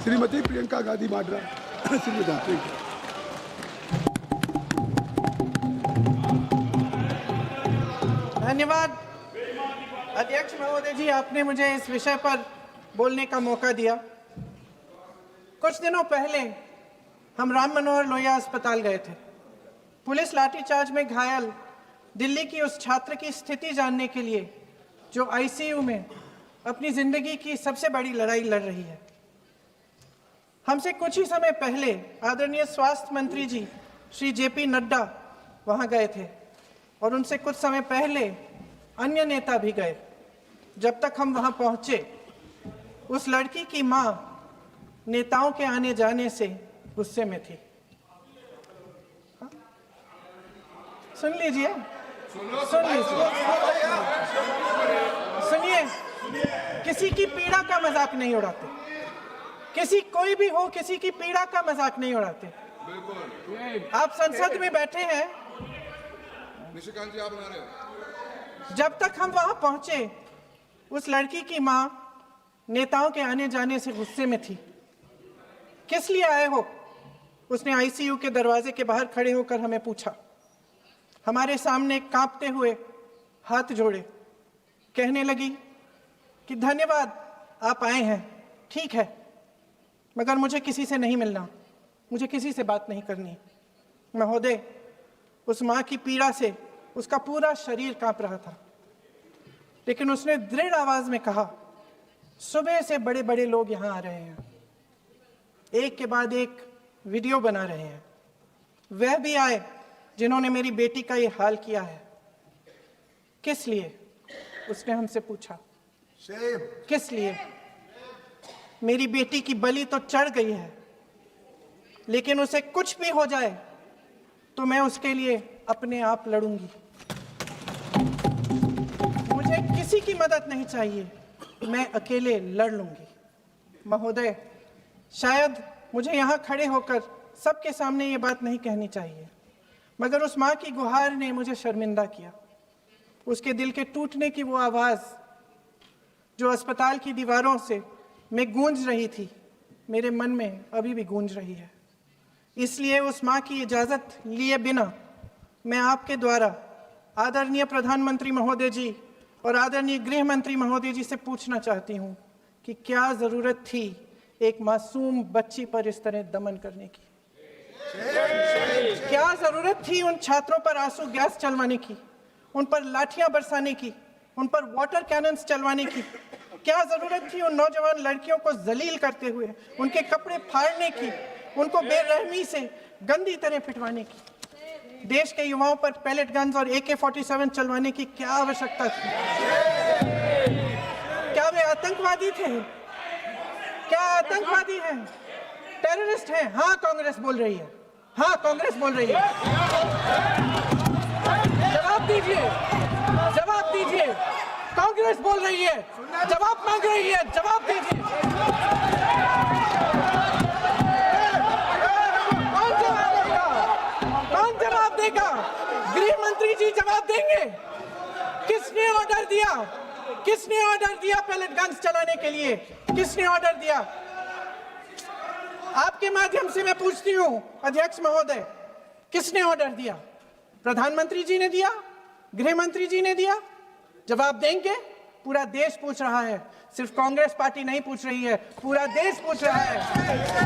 श्रीमती प्रियंका गांधी वाड्रा। श्रीमती धन्यवाद अध्यक्ष महोदय जी, आपने मुझे इस विषय पर बोलने का मौका दिया। कुछ दिनों पहले हम राम मनोहर लोहिया अस्पताल गए थे। पुलिस लाठीचार्ज में घायल दिल्ली की उस छात्र की स्थिति जानने के लिए जो आईसीयू में अपनी जिंदगी की सबसे बड़ी लड़ाई लड़ रही है। हमसे कुछ ही समय पहले आदरणीय स्वास्थ्य मंत्री जी श्री जेपी नड्डा वहां गए थे और उनसे कुछ समय पहले अन्य नेता भी गए। जब तक हम वहां पहुंचे, उस लड़की की मां नेताओं के आने जाने से गुस्से में थी। सुन लीजिए, सुनिए, किसी की पीड़ा का मजाक नहीं उड़ाते। किसी कोई भी हो, किसी की पीड़ा का मजाक नहीं उड़ाते। आप संसद में बैठे हैं, निशिकांत जी आप बना रहे हो। जब तक हम वहां पहुंचे, उस लड़की की मां नेताओं के आने जाने से गुस्से में थी। किस लिए आए हो? उसने आईसीयू के दरवाजे के बाहर खड़े होकर हमें पूछा। हमारे सामने कांपते हुए हाथ जोड़े कहने लगी कि धन्यवाद आप आए हैं, ठीक है, मगर मुझे किसी से नहीं मिलना, मुझे किसी से बात नहीं करनी। महोदय, उस मां की पीड़ा से उसका पूरा शरीर कांप रहा था, लेकिन उसने दृढ़ आवाज में कहा, सुबह से बड़े बड़े लोग यहां आ रहे हैं, एक के बाद एक वीडियो बना रहे हैं। वह भी आए जिन्होंने मेरी बेटी का ये हाल किया है। किस लिए? उसने हमसे पूछा, किस लिए? मेरी बेटी की बलि तो चढ़ गई है, लेकिन उसे कुछ भी हो जाए तो मैं उसके लिए अपने आप लड़ूंगी। मुझे किसी की मदद नहीं चाहिए, मैं अकेले लड़ लूंगी। महोदय, शायद मुझे यहाँ खड़े होकर सबके सामने ये बात नहीं कहनी चाहिए, मगर उस माँ की गुहार ने मुझे शर्मिंदा किया। उसके दिल के टूटने की वो आवाज़ जो अस्पताल की दीवारों से में गूंज रही थी, मेरे मन में अभी भी गूंज रही है। इसलिए उस माँ की इजाज़त लिए बिना मैं आपके द्वारा आदरणीय प्रधानमंत्री महोदय जी और आदरणीय गृह मंत्री महोदय जी से पूछना चाहती हूँ कि क्या ज़रूरत थी एक मासूम बच्ची पर इस तरह दमन करने की? क्या जरूरत थी उन छात्रों पर आंसू गैस चलवाने की, उन पर लाठियां बरसाने की, उन पर वाटर कैनन्स चलवाने की? क्या जरूरत थी उन नौजवान लड़कियों को जलील करते हुए उनके कपड़े फाड़ने की, उनको बेरहमी से गंदी तरह पिटवाने की? देश के युवाओं पर पैलेट गन्स और AK-47 चलवाने की क्या आवश्यकता थी? क्या वे आतंकवादी थे? क्या आतंकवादी हैं? टेररिस्ट हैं? हाँ, कांग्रेस बोल रही है। हाँ, कांग्रेस बोल रही है। जवाब दीजिए, जवाब दीजिए। कांग्रेस बोल रही है, जवाब मांग रही है, जवाब दीजिए। कौन जवाब देगा? कौन जवाब देगा? गृह मंत्री जी जवाब देंगे। किसने ऑर्डर दिया? किसने ऑर्डर दिया पैलेट गन्स चलाने के लिए? किसने ऑर्डर दिया? आपके माध्यम से मैं पूछती हूं अध्यक्ष महोदय, किसने ऑर्डर दिया? प्रधानमंत्री जी ने दिया? गृह मंत्री जी ने दिया? जवाब देंगे? पूरा देश पूछ रहा है, सिर्फ कांग्रेस पार्टी नहीं पूछ रही है, पूरा देश पूछ रहा है।